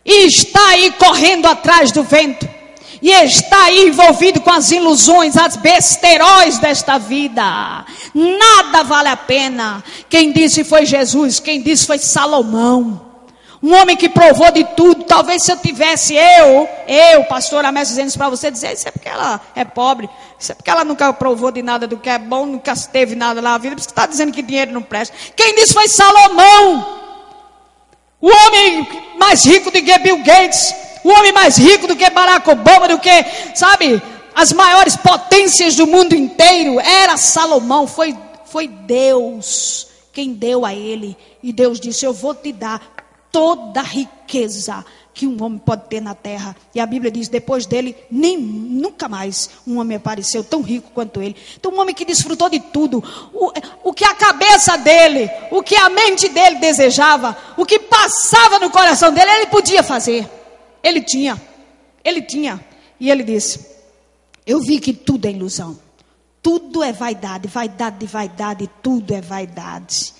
E está aí correndo atrás do vento. E está aí envolvido com as ilusões, as besteiróis desta vida. Nada vale a pena. Quem disse foi Jesus, quem disse foi Salomão. Um homem que provou de tudo. Talvez se eu tivesse, pastor Amés, dizendo isso para você, dizer, isso é porque ela é pobre. Isso é porque ela nunca provou de nada do que é bom, nunca teve nada na vida. Por isso que está dizendo que dinheiro não presta. Quem disse foi Salomão. O homem mais rico do que Bill Gates. O homem mais rico do que Barack Obama, do que, sabe, as maiores potências do mundo inteiro. Era Salomão, foi Deus quem deu a ele. E Deus disse, eu vou te dar toda a riqueza que um homem pode ter na terra. E a Bíblia diz, depois dele, nunca mais um homem apareceu tão rico quanto ele. Então um homem que desfrutou de tudo, o que a cabeça dele, o que a mente dele desejava, o que passava no coração dele, ele podia fazer. Ele tinha. E ele disse, eu vi que tudo é ilusão. Tudo é vaidade, vaidade de vaidade, tudo é vaidade.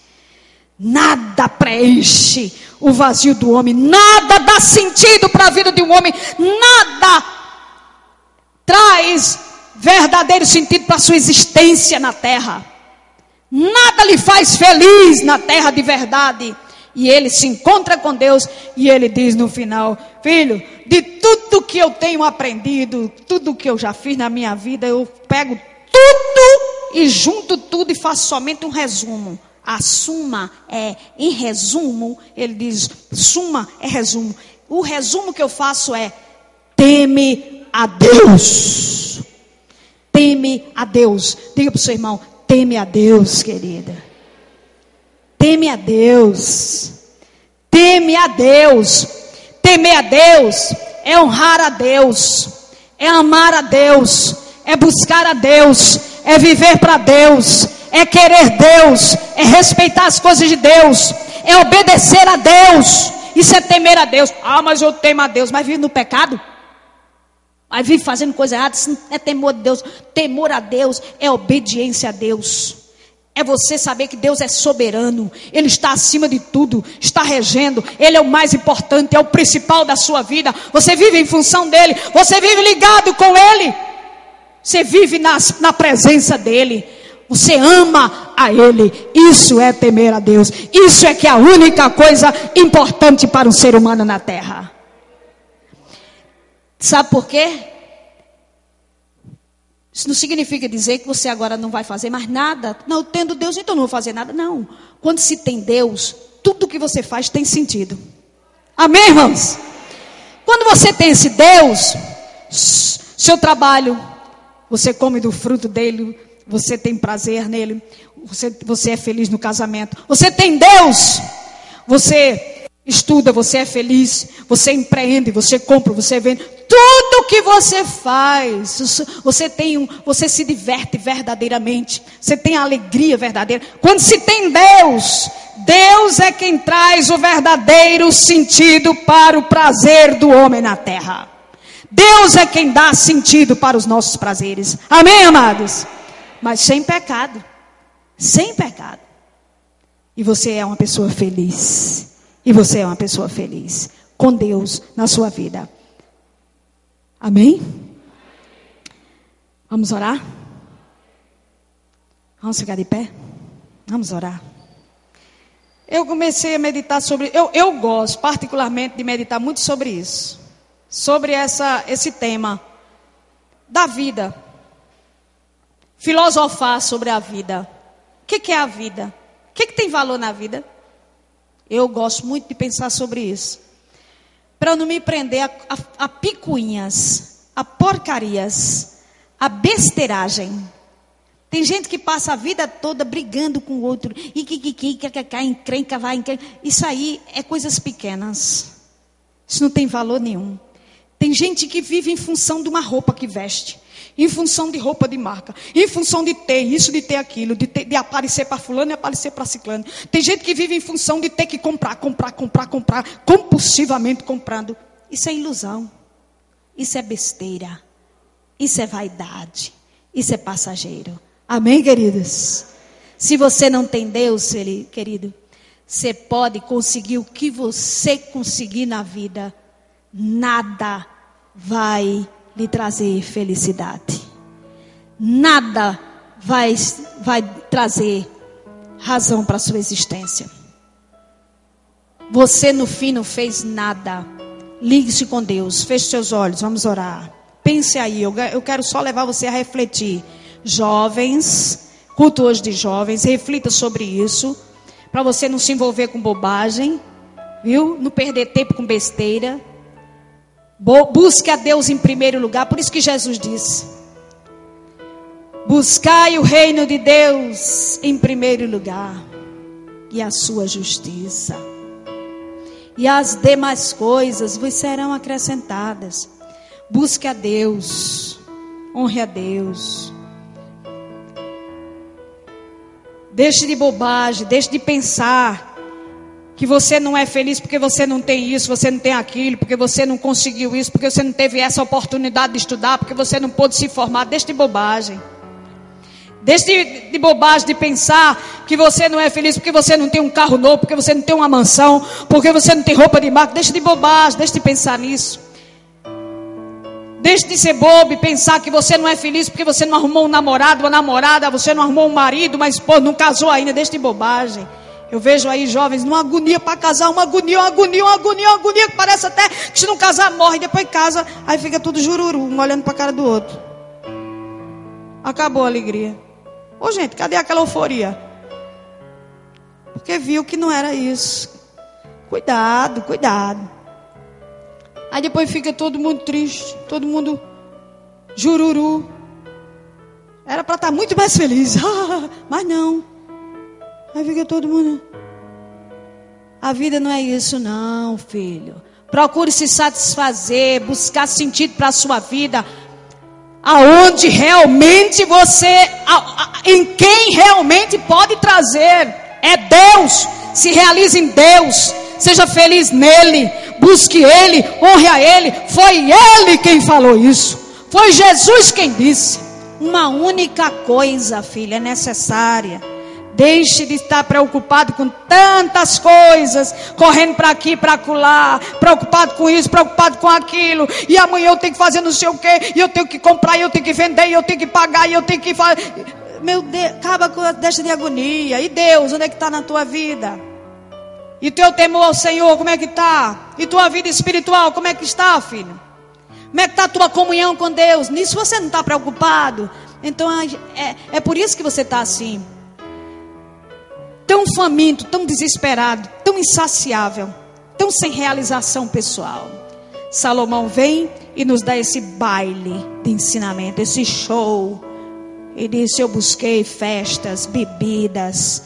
Nada preenche o vazio do homem, nada dá sentido para a vida de um homem, nada traz verdadeiro sentido para a sua existência na terra. Nada lhe faz feliz na terra de verdade. E ele se encontra com Deus e ele diz no final, filho, de tudo que eu tenho aprendido, tudo que eu já fiz na minha vida, eu pego tudo e junto tudo e faço somente um resumo. A suma é, em resumo, ele diz, suma é resumo. O resumo que eu faço é, teme a Deus. Teme a Deus. Diga para o seu irmão, teme a Deus, querida. Teme a Deus. teme a Deus. Temer a Deus é honrar a Deus, é amar a Deus, é buscar a Deus, é viver para Deus, é querer Deus, é respeitar as coisas de Deus, é obedecer a Deus. Isso é temer a Deus. Ah, mas eu temo a Deus. Mas vive no pecado? Mas vive fazendo coisa errada? Isso não é temor de Deus. Temor a Deus é obediência a Deus. É você saber que Deus é soberano. Ele está acima de tudo. Está regendo. Ele é o mais importante. É o principal da sua vida. Você vive em função dele. Você vive ligado com ele. Você vive na presença dele. Você ama a ele. Isso é temer a Deus. Isso é que é a única coisa importante para um ser humano na terra. Sabe por quê? Isso não significa dizer que você agora não vai fazer mais nada. Não, tendo Deus, então não vou fazer nada. Não. Quando se tem Deus, tudo que você faz tem sentido. Amém, irmãos? Quando você tem esse Deus, seu trabalho, você come do fruto dele, você tem prazer nele, você é feliz no casamento. Você tem Deus, você estuda, você é feliz, você empreende, você compra, você vende. Tudo que você faz, você se diverte verdadeiramente. Você tem alegria verdadeira. Quando se tem Deus, Deus é quem traz o verdadeiro sentido para o prazer do homem na terra. Deus é quem dá sentido para os nossos prazeres. Amém, amados? Mas sem pecado. Sem pecado. E você é uma pessoa feliz. E você é uma pessoa feliz. Com Deus na sua vida. Amém? Vamos orar? Vamos ficar de pé? Vamos orar. Eu comecei a meditar sobre... Eu gosto particularmente de meditar muito sobre isso. Sobre esse tema da vida. Filosofar sobre a vida. O que é a vida? O que tem valor na vida? Eu gosto muito de pensar sobre isso. Para não me prender a picuinhas, a porcarias, a besteiragem. Tem gente que passa a vida toda brigando com o outro. Encrenca, vai, encrenca. Isso aí é coisas pequenas. Isso não tem valor nenhum. Tem gente que vive em função de uma roupa que veste. Em função de roupa de marca. Em função de ter isso, de ter aquilo. De aparecer para fulano e aparecer para ciclano. Tem gente que vive em função de ter que comprar. Compulsivamente comprando. Isso é ilusão. Isso é besteira. Isso é vaidade. Isso é passageiro. Amém, queridos? Se você não tem Deus, querido, você pode conseguir o que você conseguir na vida. Nada vai lhe trazer felicidade. Nada vai trazer razão para a sua existência. Você no fim não fez nada. Ligue-se com Deus. Feche seus olhos. Vamos orar. Pense aí. Eu quero só levar você a refletir. Jovens, culto hoje de jovens. Reflita sobre isso. Para você não se envolver com bobagem. Viu? Não perder tempo com besteira. Busque a Deus em primeiro lugar. Por isso que Jesus disse: buscai o reino de Deus em primeiro lugar, e a sua justiça, e as demais coisas vos serão acrescentadas. Busque a Deus, honre a Deus. Deixe de bobagem, deixe de pensar que você não é feliz porque você não tem isso, você não tem aquilo, porque você não conseguiu isso, porque você não teve essa oportunidade de estudar, porque você não pôde se formar. Deixe de bobagem. Deixe de bobagem de pensar que você não é feliz porque você não tem um carro novo, porque você não tem uma mansão, porque você não tem roupa de marca. Deixe de bobagem, deixe de pensar nisso. Deixe de ser bobo e pensar que você não é feliz porque você não arrumou um namorado, uma namorada, você não arrumou um marido, uma esposa, não casou ainda. Deixe de bobagem. Eu vejo aí jovens numa agonia para casar, uma agonia, que parece até que se não casar morre, depois casa, aí fica tudo jururu, um olhando para a cara do outro. Acabou a alegria. Ô gente, cadê aquela euforia? Porque viu que não era isso. Cuidado. Aí depois fica todo mundo triste, todo mundo jururu. Era para estar muito mais feliz, mas não. Aí fica todo mundo. A vida não é isso não, filho. Procure se satisfazer, buscar sentido para a sua vida. Aonde realmente você, em quem realmente pode trazer. É Deus. Se realize em Deus. Seja feliz nele. Busque Ele, honre a Ele. Foi Ele quem falou isso. Foi Jesus quem disse. Uma única coisa, filha, é necessária. Deixe de estar preocupado com tantas coisas, correndo para aqui, para acolá, preocupado com isso, preocupado com aquilo, e amanhã eu tenho que fazer não sei o que, e eu tenho que comprar, e eu tenho que vender, e eu tenho que pagar, e eu tenho que fazer. Meu Deus, acaba com a deixa de agonia. E Deus, onde é que está na tua vida? E teu temor ao Senhor, como é que está? E tua vida espiritual, como é que está, filho? Como é que está a tua comunhão com Deus? Nisso você não está preocupado. Então é por isso que você está assim, tão faminto, tão desesperado, tão insaciável, tão sem realização pessoal. Salomão vem e nos dá esse baile de ensinamento, esse show. Ele disse: eu busquei festas, bebidas,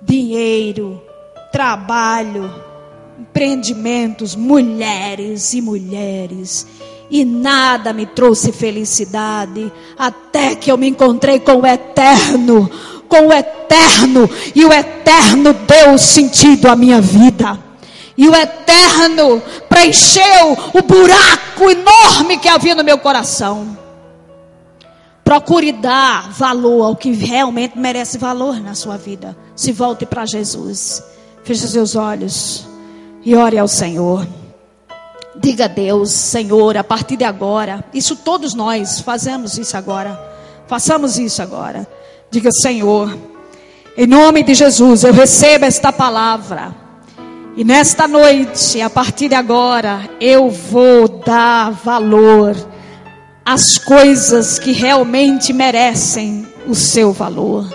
dinheiro, trabalho, empreendimentos, mulheres e mulheres, e nada me trouxe felicidade, até que eu me encontrei com o Eterno, e o Eterno deu sentido à minha vida, e o Eterno preencheu o buraco enorme que havia no meu coração. Procure dar valor ao que realmente merece valor na sua vida. Se volte para Jesus. Feche seus olhos e ore ao Senhor. Diga a Deus: Senhor, a partir de agora, isso todos nós fazemos isso agora. Façamos isso agora. Diga: Senhor, em nome de Jesus, eu recebo esta palavra. E nesta noite, a partir de agora, eu vou dar valor às coisas que realmente merecem o seu valor.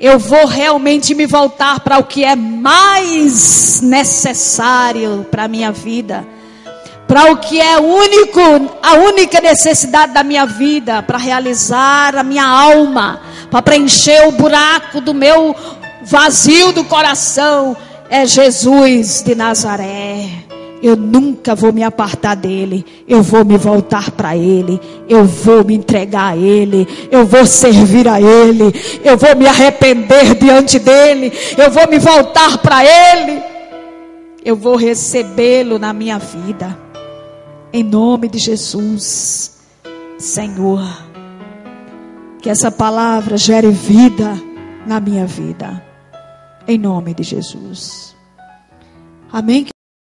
Eu vou realmente me voltar para o que é mais necessário para a minha vida, para o que é a única necessidade da minha vida, para realizar a minha alma, para preencher o buraco do meu vazio do coração. É Jesus de Nazaré. Eu nunca vou me apartar dele. Eu vou me voltar para ele. Eu vou me entregar a ele. Eu vou servir a ele. Eu vou me arrepender diante dele. Eu vou me voltar para ele. Eu vou recebê-lo na minha vida. Em nome de Jesus. Senhor, que essa palavra gere vida na minha vida. Em nome de Jesus. Amém.